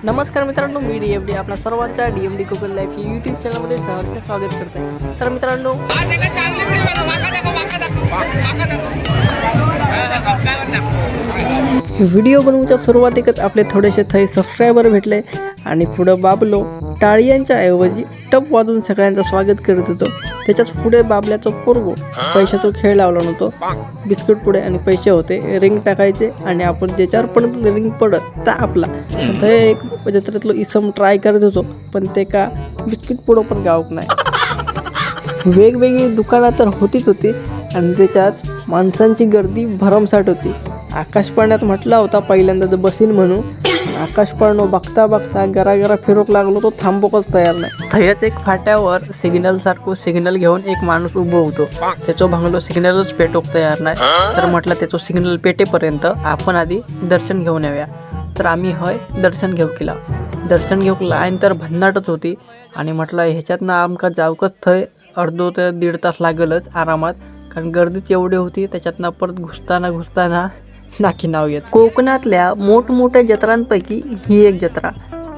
नमस्कार मित्रांनो, मी DMD आपल्या सर्वांच्या DMD कोकण लाईफ या यूट्यूब चॅनलमध्ये सहर्ष स्वागत करते. तर मित्रांनो, व्हिडिओ बनवूच्या सुरुवातीकच आपले थोडेसे थै सबस्क्रायबर भेटले आणि पुढं बाबलो टाळ्यांच्या ऐवजी टप वाजून सगळ्यांचं स्वागत करत होतो. त्याच्याच पुढे बाबल्याचा पोरगो पैशाचा खेळ लावला नव्हतो. बिस्किट पुढे आणि पैसे होते, रिंग टाकायचे आणि आपण ज्याच्यावर पण रिंग पडत तर आपला तर एक जत्रेतलो इसम ट्राय करत होतो, पण ते का बिस्किट पुढं पण गावक नाही. वेगवेगळी दुकानं तर होतीच होती आणि त्याच्यात माणसांची गर्दी भरमसाठ होती. आकाश पाळण्यात म्हटला होता पहिल्यांदा बसीन म्हणून. आकाश पाळणं बघता बघता गरागरा फिरोक लागलो, तो थांबवकच तयार नाही. थयच एक फाट्यावर सिग्नल सारखं सिग्नल घेऊन एक माणूस उभं होतो. त्याचं भांगलो सिग्नलच पेटोक तयार नाही. तर म्हटलं त्याचं सिग्नल पेटेपर्यंत आपण आधी दर्शन घेऊन येऊया. तर आम्ही दर्शन घेऊ केला. दर्शन घेऊ लाईन तर भन्नाटच होती आणि म्हटलं ह्याच्यातनं आमका जाऊकच थंय अर्धो ते 1.5 तास लागलच आरामात, कारण गर्दीच एवढी होती. त्याच्यातनं परत घुसताना नाकी नाव येत. कोकणातल्या मोठमोठ्या जत्रांपैकी ही एक जत्रा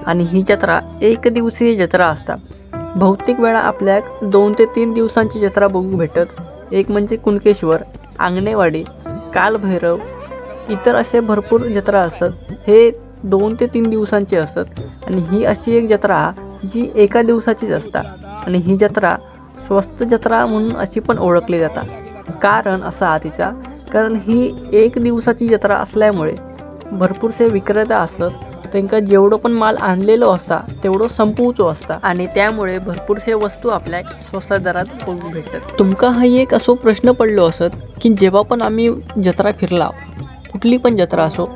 आणि ही जत्रा 1 दिवसीय जत्रा असता. बहुतेक वेळा आपल्याक 2 ते 3 दिवसांची जत्रा बघू भेटत. एक म्हणजे कुणकेश्वर, आंगणेवाडी, कालभैरव, इतर असे भरपूर जत्रा असतात. हे 2 ते 3 दिवसांचे असतात आणि ही अशी एक जत्रा जी 1 दिवसाचीच असता. आणि ही जत्रा स्वस्त जत्रा म्हणून अशी पण ओळखली जाता. कारण असा तिचा, कारण ही 1 दिवसाची जत्रा असल्यामुळे भरपूरसे विक्रेता असतात. त्यांना जेवढं पण माल आणलेलो असता तेवढं संपवूचो असता आणि त्यामुळे भरपूरसे वस्तू आपल्या स्वस्त दरात बघू भेटतात. तुमका हा एक असो प्रश्न पडलो असत की जेव्हा पण आम्ही जत्रा फिरला, कुठली पण जत्रा असो,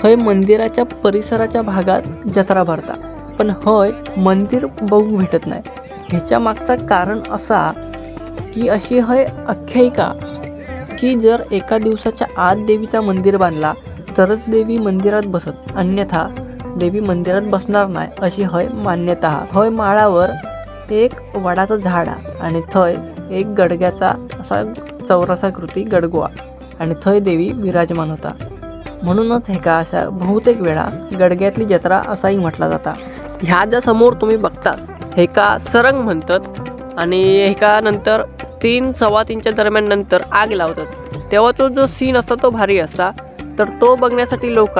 थंय मंदिराच्या परिसराच्या भागात जत्रा भरता, पण मंदिर बघू भेटत नाही. ह्याच्या मागचा कारण असा की अशी आख्यायिका की जर 1 दिवसाच्या आत देवीचा मंदिर बांधला तरच देवी मंदिरात बसत, अन्यथा देवी मंदिरात बसणार नाही अशी मान्यता. माळावर एक वडाचं झाड आणि थंय एक गडग्याचा असा चौरसाकृती गडगोवा आणि थंय देवी विराजमान होता. म्हणूनच अशा बहुतेक वेळा गडग्यातली जत्रा असाही म्हटला जाता. ह्या ज्या समोर तुम्ही बघतास सरंग म्हणतात आणि नंतर 3-3:15 दरम्यान नंतर आग लावतात. तेव्हा तो जो सीन असता तो भारी असता. तर तो बघण्यासाठी लोक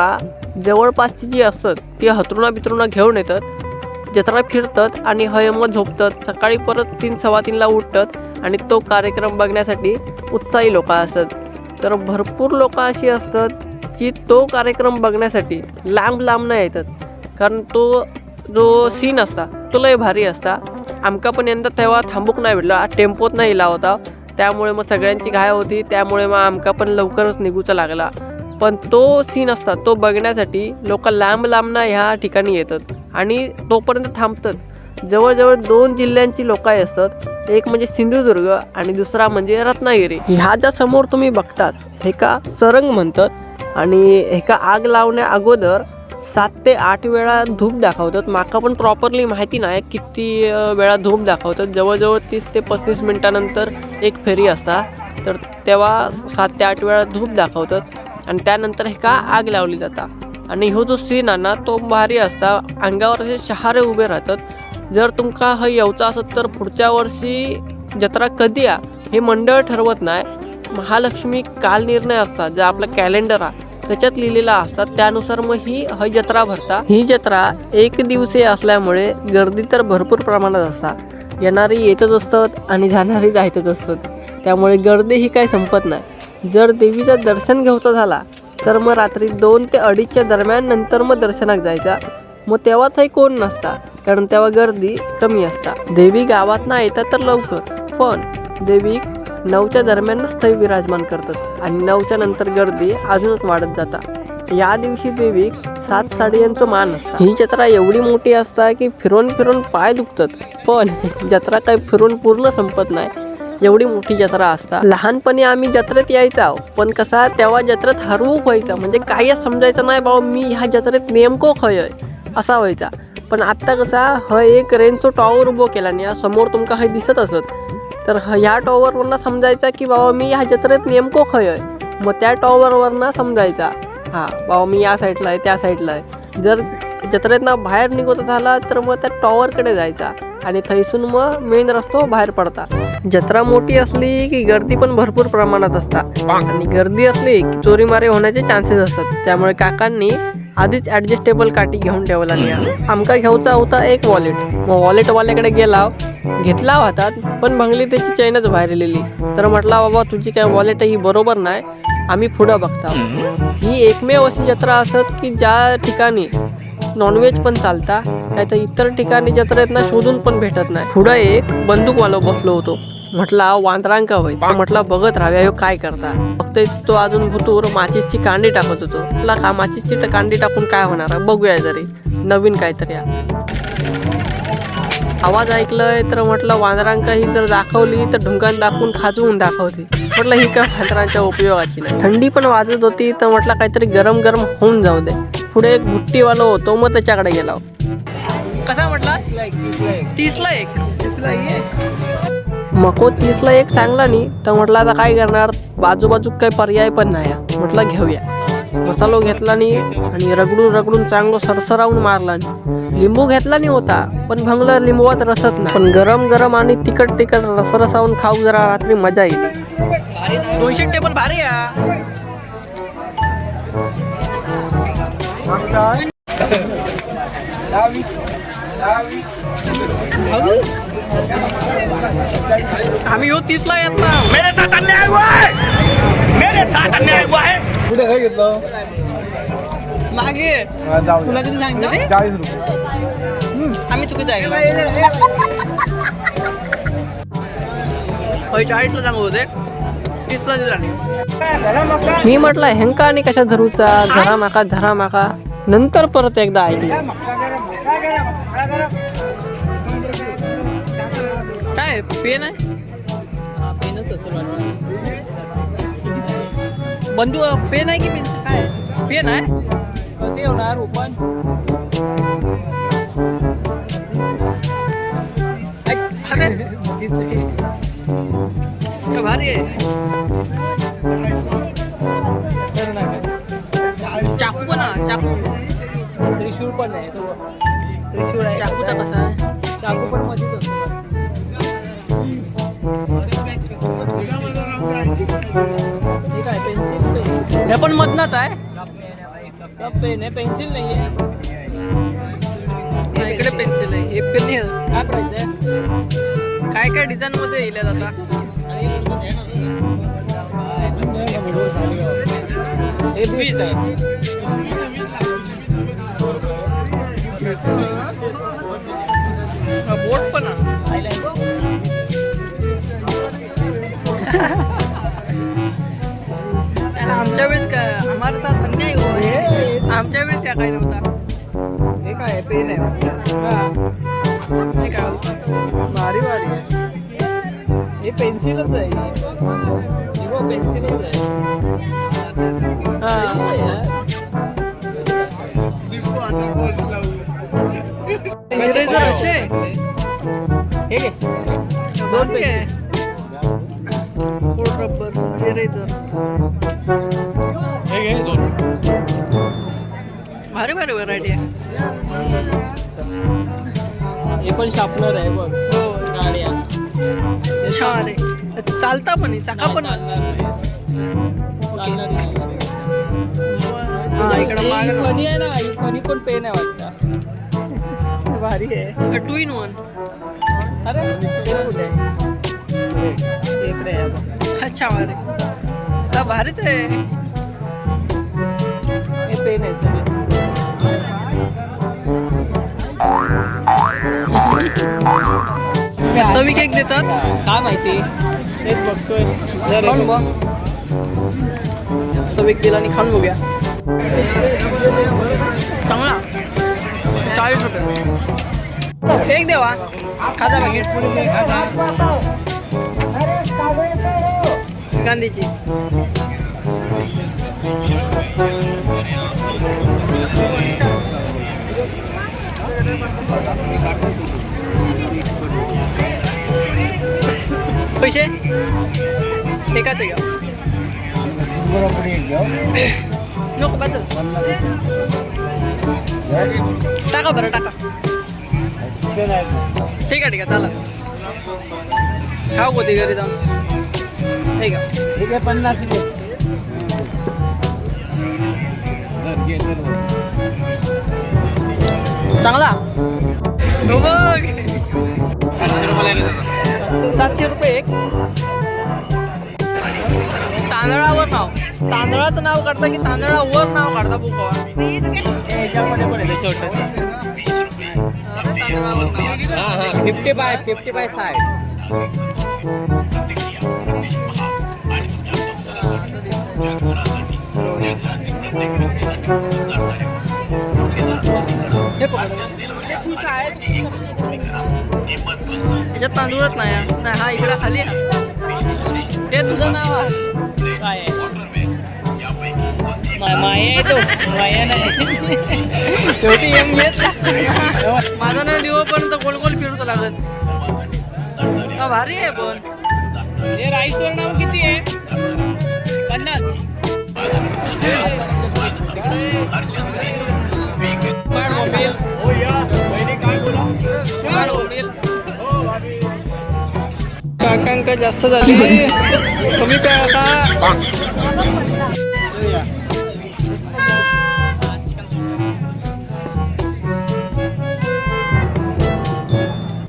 जवळपासची जी असतात ती हतरुणा घेऊन येतात, जत्रा फिरतात आणि मग झोपतात. सकाळी परत 3-3:15ला उठतात आणि तो कार्यक्रम बघण्यासाठी उत्साही लोक असतात. तर भरपूर लोक अशी असतात की तो कार्यक्रम बघण्यासाठी लांब न येतात, कारण तो जो सीन असता तो लय भारी असता. आमका पण यंदा तेव्हा थांबूक नाही भेटला, टेम्पोत नाही इला होता, त्यामुळे मग सगळ्यांची घाय होती. त्यामुळे मग आमका पण लवकरच निघूचा लागला. पण तो सीन असता तो बघण्यासाठी लोक लांब ह्या ठिकाणी येतात आणि तोपर्यंत थांबतात. जवळजवळ 2 जिल्ह्यांची लोक असतात, एक म्हणजे सिंधुदुर्ग आणि दुसरा म्हणजे रत्नागिरी. ह्या ज्या समोर तुम्ही बघताच सरंग म्हणतात आणि आग लावण्या अगोदर 7 ते 8 वेळा धूप दाखवतात. माका पण प्रॉपरली माहिती नाही किती वेळा धूप दाखवतात. जवळजवळ 30 ते 35 मिनिटानंतर एक फेरी असता, तर तेव्हा 7 ते 8 वेळा धूप दाखवतात आणि त्यानंतर आग लावली जाता. आणि जो सीन आहे ना तो भारी असता. अंगावर असे शहारे उभे राहतात. जर तुमका येऊचा असत तर पुढच्या वर्षी जत्रा कधी हे मंडळ ठरवत नाही. महालक्ष्मी काल निर्णय असतात, जे आपलं कॅलेंडर आहे त्याच्यात लिहिलेला असतात, त्यानुसार मग ही जत्रा भरता. ही जत्रा 1 दिवसीय असल्यामुळे गर्दी तर भरपूर प्रमाणात असता. येणारी येतच असतात आणि जाणारी जायतच असतात, त्यामुळे गर्दी ही काही संपत नाही. जर देवीचं दर्शन घ्यायचं झाला तर मग रात्री 2 ते 2:30च्या दरम्यान नंतर मग दर्शनाक जायचा. मग तेव्हाच कोण नसता, कारण तेव्हा गर्दी कमी असता. देवी गावात ना येतात तर लवकर, पण देवी 9च्या दरम्यानच थंय विराजमान करतात आणि 9च्या नंतर गर्दी अजूनच वाढत जाता. या दिवशी देवी 7 साड्यांचं मान असता. ही जत्रा एवढी मोठी असता की फिरून पाय दुखतात, पण जत्रा काही फिरून पूर्ण संपत नाही, एवढी मोठी जत्रा असता. लहानपणी आम्ही जत्रेत यायचा, पण कसा तेव्हा जत्रेत हरवूक व्हायचा, म्हणजे काहीच समजायचं नाही बाबा मी ह्या जत्रेत नेमकं खय असा व्हायचा. पण आत्ता कसा एक रेंजचं टॉवर उभं केला आणि समोर तुमका दिसत असत, तर ह्या टॉवरवरनं समजायचा की बाबा मी ह्या जत्रेत नेमकं खय. मग त्या टॉवरवरनं समजायचा बाबा मी या साईडला आहे त्या साईडला आहे. जर जत्रेतनं बाहेर निघत झाला तर मग त्या टॉवरकडे जायचा आणि थैसून मग मेन रस्तो बाहेर पडता. जत्रा मोठी असली की गर्दी पण भरपूर प्रमाणात असतात आणि गर्दी असली की चोरीमारे होण्याचे चान्सेस असतात. त्यामुळे काकांनी आधीच ॲडजस्टेबल काठी घेऊन ठेवला नाही. आमका घ्यायचा होता एक वॉलेट. मग वॉलेटवाल्याकडे गेला, घेतला हातात, पण भंगली त्याची चैनच बाहेर लिहिली. तर म्हटला बाबा तुझी काय वॉलेट ही बरोबर नाही, आम्ही पुढं बघता. ही एकमेव अशी जत्रा असत की ज्या ठिकाणी नॉनव्हेज पण चालता, नाही तर इतर ठिकाणी जत्रेतना शोधून पण भेटत नाही. पुढं एक बंदूकवाला बसलो होतो. म्हटला वांद्रांका होय. म्हटला बघत राहाव्या ह्यो काय करता. फक्त तो अजून भुतूर माचीसची कांडी टाकत होतो. म्हटला का माचीसची कांडी टाकून काय होणार, बघूया जरी नवीन काहीतरी. आवाज ऐकलंय तर म्हटलं वांद्रांका ही जर दाखवली तर ढुंगान दाखवून खाजवून दाखवते. म्हटलं ही काय वांद्रांच्या उपयोगाची नाही. थंडी पण वाजत होती तर म्हटलं काहीतरी गरम गरम होऊन जाऊ दे. पुढे एक बुट्टीवाला होतो, मग त्याच्याकडे गेला. कसा म्हटला 30ला एक. मको 30ला एक चांगला नाही तर म्हटलं आता काय करणार, बाजूबाजू काही पर्याय पण नाही. म्हटलं घेऊया. मसालो घेतला नाही आणि रगडून रगडून चांगलं सरसरावून मारला नाही. लिंबू घेतला नाही होता पण भंगलं लिंबूवात रसत नाही. पण गरम गरम आणि तिखट तिखट रसरसावून खाऊ जरा रात्री मजा येईल. 200 टेबल भारी आहे. आम्ही हो 30ला येत ना. मेरे साथ अन्याय हुआ है, मेरे साथ अन्याय हुआ है. कुठे काय घेतलं मागे तुला किती सांगितलं ते? 40 रुपये. आम्ही चुकीचं ऐकलं. 40ला सांगू होते, 30ला दिला नाही. मी म्हटलं हेंका आणि कशा धरूचा, धरा माका. नंतर परत एकदा ऐकलं. काय पेन आहे? पेनच असेल बंधू. पेन आहे की पेन्सिल? काय पेन आहे? कसे होणार ओपन? भारी आहे. चाकू पण आहे. चाकू त्रिशूळ पण आहे. त्रिशूळ आहे. चाकूचा कसा आहे? चाकू पण मध्येच असतो. ठीक आहे. पेन्सिल हे पण मधनाच आहे. सब पेन आहे, पेन्सिल नाही आहे. इकडे पेन्सिल आहे. हे पेन काय प्राइस आहे? काय काय डिझाईन मध्ये येईल आता? हे 20 आहे. बोट पण आमच्या वेळेस काय आम्हाला तर अन्याय हो. आमच्या वेळेस त्या काही नव्हता. हे काय पेन आहे? हे काय भारी भारी आहे. हे पेन्सिलच आहे. पेन्सिलच आहे. इरेजर असे हे घे. 2 घे. कोड रबर इरेजर हे घे 2. भारी भारी व्हरायटी आहे. हे पण शार्पनर आहे बघ. हो गाड्या छान आहे. चालता पण चाका पण. इकडे फनी आहे ना. फनी पण पेन आहे वाटतं. भारी आहे. 2 in 1. अरे इकडे आहे. अच्छा भारी. भारीच आहे. हे पेन आहे सगळे. चवी केक देतात काय माहिती. तेच बघतोय. खाऊन बघ. चवी दिला आणि खाऊन बघूया. चांगला. 40 रुपये एक देवा. खाजा बघेट गांधीची. पैसे एकाच घ्या. नको बदल. टाका बरं टाका. ठीक आहे चला खाऊ होती घरी जाऊन. ठीक आहे 50 चांगला. 700 रुपये एक. तांदळावर नाव, तांदळाचं नाव काढता की तांदळावर नाव काढता बुकवा. छोटस 50 बाय 60. याच्यात तांदूळच नाही हा इकडं खाली आहे. ते तुझं नाव आहे काय आहे? माया आहे तो माया नाही. शेवटी एम घेत माझं नाव लिहोपर्यंत गोल गोल फिरतो लागत. हा भारी आहे पण हे राईसवर नाव किती आहे? 50. काकांका जास्त झाली कमी काय आता